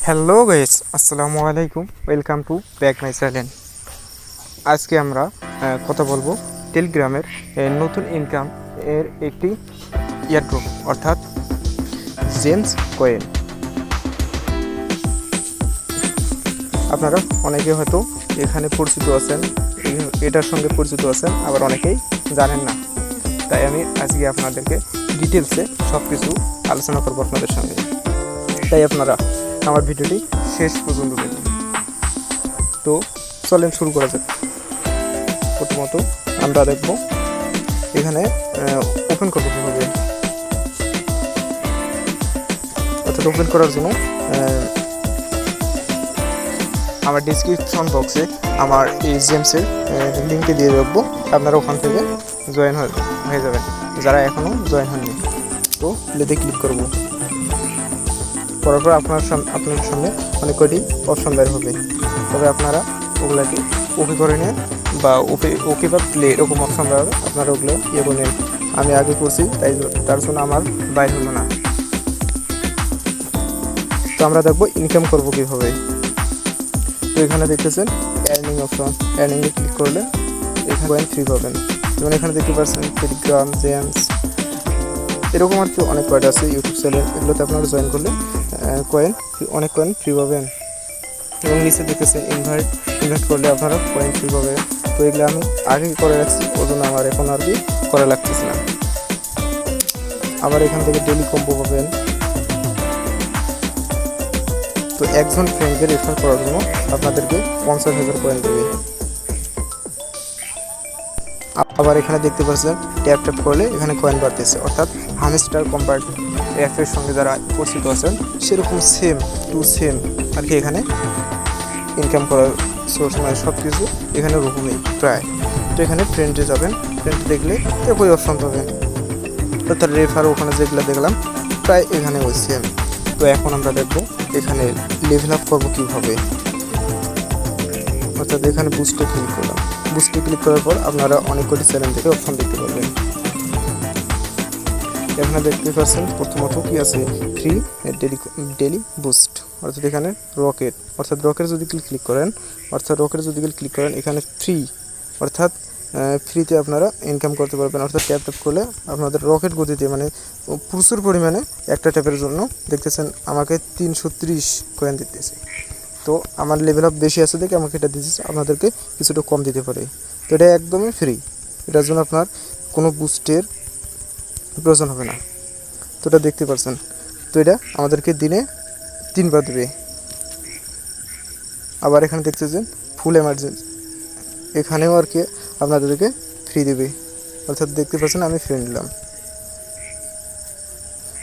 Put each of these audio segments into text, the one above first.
Hello guys, আসসালামু আলাইকুম। Welcome to back my channel. আজকে আমরা কথা বলবো টেলিগ্রামের নতুন ইনকাম এর একটি ইয়ারড্রপ অর্থাৎ জেমস কয়েন। আপনারা অনেকে হয়তো এখানে পরিচিত আছেন, এটার সঙ্গে পরিচিত আছেন, আবার অনেকেই জানেন না। তাই আমি আজকে আপনাদেরকে ডিটেলসে সব কিছু আলোচনা করবো আপনাদের সঙ্গে। তাই আপনারা আমার ভিডিওটি শেষ পর্যন্ত দেখুন। তো চলেন শুরু করা যাক। প্রথমত আমরা দেখব এখানে ওপেন করতে হবে। অর্থাৎ ওপেন করার জন্য আমার ডিসক্রিপশন বক্সে আমার এই জেমসের লিঙ্কটি দিয়ে রাখবো। আপনারা ওখান থেকে জয়েন হয়ে যাবেন যারা এখনও জয়েন হননি। তো প্লেতে ক্লিক করব। করার পর আপনার সামনে অনেক কয়টি অপশন বের হবে, তবে আপনারা ওগুলাকে ওকে করে নেন বা ওকে বা প্লে এরকম অপশন বের হবে, আপনারা ওগুলো করে নেন। আমি আগে করছি তাই তার জন্য আমার বাইর হলো না। তো আমরা দেখবো ইনকাম করবো কীভাবে। তো এখানে দেখতেছেন আর্নিং অপশন, আর্নিংয়ে ক্লিক করলে এখানে কয়েন ফ্রি পাবেন। যেমন এখানে দেখতে পাচ্ছেন টেলিগ্রাম, জেমস, এরকম আর কি অনেক কয়েন আছে। ইউটিউব চ্যানেল, এগুলোতে আপনারা জয়েন করলে অনেক কয়েন ফ্রি পাবেন। এবং নিচে দেখতেছেন ইনভাইট করলে আপনারা কয়েন ফ্রি পাবেন। তো এগুলো আমি আগে করে রাখছি, ওই জন্য আমার এখন আর কি করা লাগতেছে না। আবার এখান থেকে ডেলি কম্বো পাবেন। তো একজন ফ্রেন্ডকে রেফার করার জন্য আপনাদেরকে 50,000 কয়েন দেবে। আবার এখানে দেখতে পাচ্ছেন ট্যাপ করলে এখানে কয়েন বাড়তেছে, অর্থাৎ হামস্টার কম্পার্ট অ্যাপের সঙ্গে যারা পরিচিত আছেন সেরকম সেম টু সেম আর কি এখানে ইনকাম করার সোর্স, মানে সব কিছু এখানে রকমই প্রায়। তো এখানে ফ্রেন্ডে যাবেন, ফ্রেন্ড দেখলে একই অপশন পাবেন, অর্থাৎ রেফার ওখানে যেগুলো দেখলাম প্রায় এখানে ওই সেম। তো এখন আমরা দেখবো এখানে লেভেল আপ করবো কীভাবে। অর্থাৎ এখানে বুস্টে ক্লিক করলাম। বুস্টে ক্লিক করার পর আপনারা অনেক কটি চ্যানেল থেকে অপশন দেখতে পাবেন। এখানে দেখতে পাচ্ছেন প্রথমত কি আছে, ফ্রি ডেলি বুস্ট, অর্থাৎ এখানে রকেট, অর্থাৎ রকেট যদি ক্লিক করেন এখানে ফ্রি, অর্থাৎ ফ্রিতে আপনারা ইনকাম করতে পারবেন। অর্থাৎ ট্যাপ করলে আপনাদের রকেট গতিতে, মানে প্রচুর পরিমাণে একটা ট্যাপের জন্য দেখতেছেন আমাকে 330 কয়েন দিতেছে। তো আমার লেভেল আপ বেশি আছে দেখে আমাকে এটা দিতেছে, আপনাদেরকে কিছুটা কম দিতে পারে। তো এটা একদমই ফ্রি, এটার জন্য আপনার কোনো বুস্টের প্রয়োজন হবে না। তো এটা দেখতে পাচ্ছেন। তো এটা আমাদেরকে দিনে 3 বার দেবে। আবার এখানে দেখতেছেন ফুল এমার্জেন্সি, এখানেও আর কি আপনাদেরকে ফ্রি দেবে। অর্থাৎ দেখতে পাচ্ছেন আমি ফ্রি নিলাম,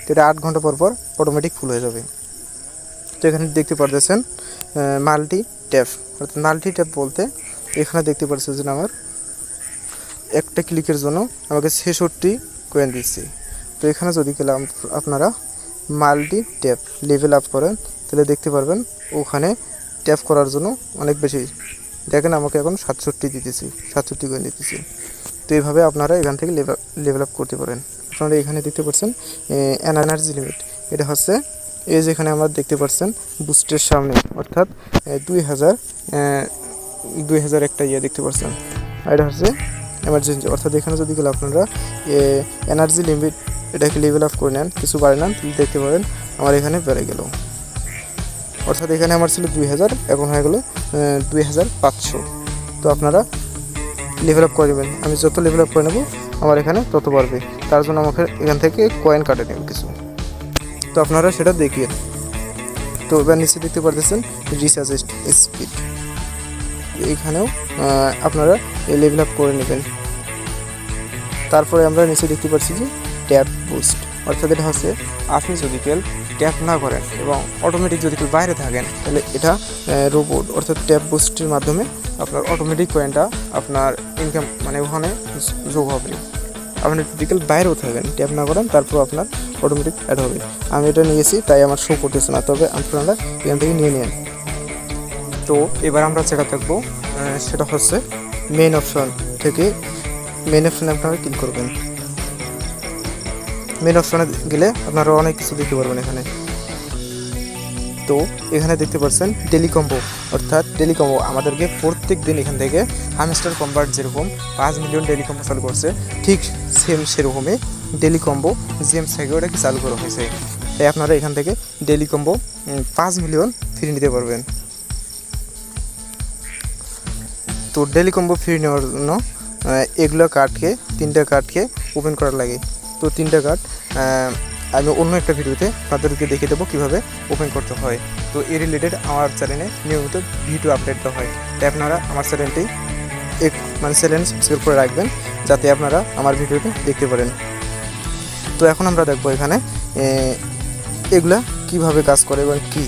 তো এটা 8 ঘন্টা পর অটোমেটিক ফুল হয়ে যাবে। তো এখানে দেখতে পারতেছেন মাল্টি ট্যাপ, অর্থাৎ মাল্টি ট্যাপ বলতে এখানে দেখতে পাচ্ছেন যে আমার একটা ক্লিকের জন্য আমাকে 66 কয়েন দিচ্ছে। তো এখানে যদি আপনারা মাল্টি ট্যাপ লেভেল আপ করেন তাহলে দেখতে পারবেন ওখানে ট্যাপ করার জন্য অনেক বেশি, দেখেন আমাকে এখন 67 কয়েন দিতেছি। তো এইভাবে আপনারা এখান থেকে লেভেল আপ করতে পারেন। আপনারা এখানে দেখতে পাচ্ছেন এনার্জি লিমিট, এটা হচ্ছে এই যেখানে আমরা দেখতে পাচ্ছেন বুস্টের সামনে, অর্থাৎ 2000 একটা দেখতে পাচ্ছেন, এটা হচ্ছে এমার্জেন্সি। অর্থাৎ এখানে যদি আপনারা এনার্জি লিমিট এটাকে লেভেল আপ করে নেন, কিছু বাড়ে নেন, তাহলে দেখতে পাবেন আমার এখানে বেড়ে গেল। অর্থাৎ এখানে আমার ছিল 2000, এখন হয়ে গেল 2500। তো আপনারা লেভেল আপ করে নেবেন। আমি যত লেভেল আপ করে নেব আমার এখানে তত বাড়বে, তার জন্য আমাকে এখান থেকে কয়েন কাটে নেবে কিছু। তো আপনারা সেটা দেখিয়ে। তো এবার নিচে দেখতে পারতেছেন রিচার্জ স্পিড, এইখানেও আপনারা লেভেল আপ করে নেবেন। তারপরে আমরা নিচে দেখতে পাচ্ছি যে ট্যাপ বুস্ট, অর্থাৎ এটা হচ্ছে আপনি যদি ট্যাপ না করেন এবং অটোমেটিক যদি বাইরে থাকেন তাহলে এটা রোবট, অর্থাৎ ট্যাপ বুস্টের মাধ্যমে আপনার অটোমেটিক কয়েনটা আপনার ইনকাম, মানে ওখানে যোগ হবে। আপনি ফিজিক্যাল বাইরেও থাকেন, ট্যাপ না করেন, তারপর আপনার অটোমেটিক অ্যাড হবে। আমি এটা নিয়েছি তাই আমার শো করতেছে না, তবে আপনারা এখান থেকে নিয়ে নেন। তো এবার আমরা যেটা দেখবো সেটা হচ্ছে মেইন অপশন থেকে। মেইন অপশনে আপনারা ক্লিক করবেন। মেইন অপশনে গেলে আপনারা অনেক কিছু দেখতে পারবেন। এখানে তো এখানে দেখতে পাচ্ছেন ডেলি কম্বো, অর্থাৎ ডেলি কম্বো আমাদেরকে প্রত্যেক দিন এখান থেকে হামস্টার কম্বার্ট যেরকম 5 মিলিয়ন ডেলি কম্বো চালু করছে, ঠিক সেম সেরকমই ডেলি কম্বো জেমস থেকে ওটাকে চালু করা হয়েছে। তাই আপনারা এখান থেকে ডেলি কম্বো 5 মিলিয়ন ফ্রি নিতে পারবেন। তো ডেলি কম্বো ফ্রি নেওয়ার জন্য এগুলো কার্ডকে 3টা কার্ডকে ওপেন করার লাগে। তো 3টা কার্ড আমি অন্য একটা ভিডিওতে আপনাদেরকে দেখিয়ে দেবো কীভাবে ওপেন করতে হয়। তো এই রিলেটেড আমার চ্যানেলে নিয়মিত ভিডিও আপডেট দেওয়া হয়, তাই আপনারা আমার চ্যানেলটি চ্যানেল সাবস্ক্রাইব করে রাখবেন যাতে আপনারা আমার ভিডিওটি দেখতে পারেন। তো এখন আমরা দেখবো এখানে এগুলা কিভাবে কাজ করে এবং কি।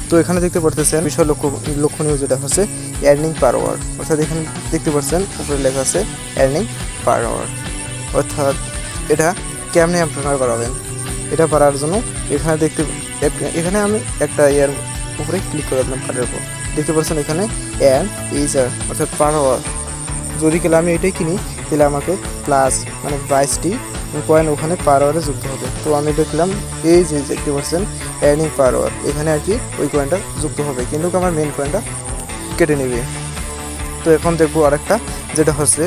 তো এখানে দেখতে পারতেছেন বিষয় লক্ষণীয় যেটা হচ্ছে আর্নিং পার আওয়ার, অর্থাৎ এখানে দেখতে পাচ্ছেন উপরে লেখা আছে আর্নিং পার আওয়ার, অর্থাৎ এটা কেমনে আপনারা বাড়াবেন। এটা বাড়ার জন্য এখানে আমি একটা ইয়ার উপরে ক্লিক করে দিলাম কার্ডের উপর, দেখতে পাচ্ছেন এখানে ইজার অর্থাৎ পার আওয়ার। যদি গেলে আমি এটাই কিনি তাহলে আমাকে প্লাস 22টি কয়েন ওখানে পার আওয়ারে যুক্ত হবে। তো আমি দেখলাম এই যে দেখতে পাচ্ছেন আর্নিং পার আওয়ার, এখানে আর কি ওই কয়েনটা যুক্ত হবে, কিন্তু আমার মেন কয়েনটা কেটে নেবে। তো এখন দেখবো আরেকটা যেটা হচ্ছে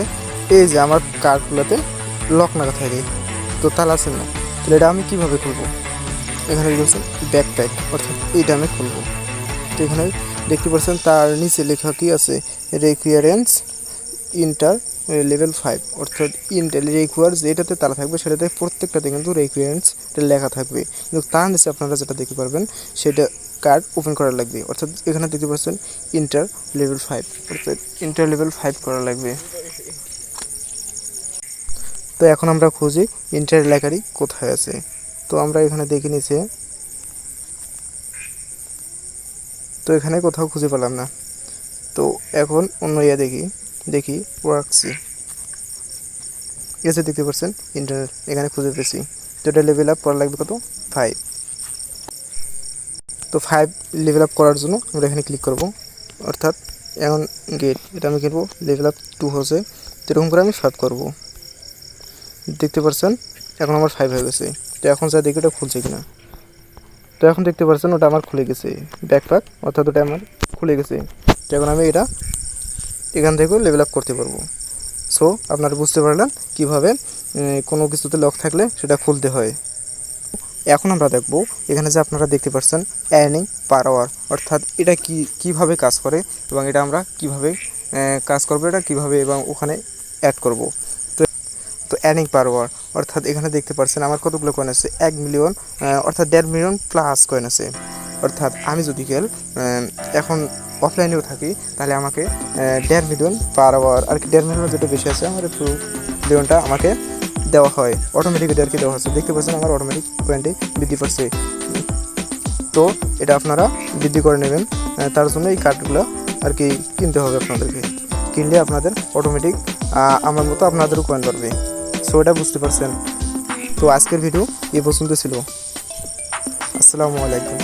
এই যে আমার কার্ডগুলোতে লক না থাকে, তো তালা আছে না, তাহলে এটা আমি কীভাবে খুলবো। এখানে বলছে ব্যাকপ্যাক, অর্থাৎ এইটা আমি খুলবো। তো এখানে দেখতে পাচ্ছেন তার নিচে লেখা কি আছে রিকোয়ারেন্স ইন্টার লেভেল 5, অর্থাৎ ইন্টেল রিকোয়ার যেটাতে তালা থাকবে সেটাতে প্রত্যেকটাতে কিন্তু রিকোয়ারেন্স লেখা থাকবে, কিন্তু তার নিচে আপনারা যেটা দেখতে পারবেন সেটা কার্ড ওপেন করা লাগবে। অর্থাৎ এখানে দেখতে পাচ্ছেন ইন্টার লেভেল 5, অর্থাৎ ইন্টার লেভেল 5 করা লাগবে। তো এখন আমরা খুঁজি ইন্টার লেখারই কোথায় আছে। তো আমরা এখানে দেখে নিয়েছি, তো এখানে কোথাও খুঁজে পেলাম না। তো এখন অন্য দেখি ওয়ার্কসি এসে দেখতে পাচ্ছেন ইন্টারনেট এখানে খুঁজে পেয়েছি। তো এটা লেভেল আপ করা লাগবে কত 5। তো 5 লেভেল আপ করার জন্য আমরা এখানে ক্লিক করব, অর্থাৎ এখন গেট এটা আমি কিনবো লেভেল আপ 2 হচ্ছে, তো এরকম করে আমি 5 করব। দেখতে পাচ্ছেন এখন আমার 5 হয়ে গেছে। তো এখন যা দেখি ওটা খুলছে কিনা। তো এখন দেখতে পাচ্ছেন ওটা আমার খুলে গেছে ব্যাকপ্যাক, অর্থাৎ ওটা আমার খুলে গেছে। তো এখন আমি এটা এখান থেকেও লেভেল আপ করতে পারবো। সো আপনারা বুঝতে পারলেন কীভাবে কোনো কিছুতে লক থাকলে সেটা খুলতে হয়। এখন আমরা দেখব এখানে যে আপনারা দেখতে পাচ্ছেন আর্নিং পার আওয়ার, অর্থাৎ এটা কীভাবে কাজ করে এবং এটা আমরা কীভাবে কাজ করবো, এটা কীভাবে এবং ওখানে অ্যাড করব। তো আর্নিং পার আওয়ার অর্থাৎ এখানে দেখতে পাচ্ছেন আমার কতগুলো কয়েন আছে 1 মিলিয়ন, অর্থাৎ 1.5 মিলিয়ন প্লাস কয়েন আছে। অর্থাৎ আমি যদি এখন অফলাইনেও থাকি তাহলে আমাকে 1.5 মিলিয়ন পার আওয়ার আর কি 1.5 মিলিয়ন যেটা বেশি আছে আমার 2 মিলিয়নটা আমাকে দেওয়া হয়, অটোমেটিকলি আর কি দেওয়া হচ্ছে। দেখতে পাচ্ছেন আমার অটোমেটিক পয়েন্টে বৃদ্ধি পাচ্ছে। তো এটা আপনারা বৃদ্ধি করে নেবেন, তার জন্য এই কার্ডগুলো আর কি কিনতে হবে আপনাদেরকে। কিনলে আপনাদের অটোমেটিক আমার মতো আপনাদেরও কয়েন পারবে। সো এটা বুঝতে পারছেন। তো আজকের ভিডিও এই পর্যন্ত ছিল। আসসালামু আলাইকুম।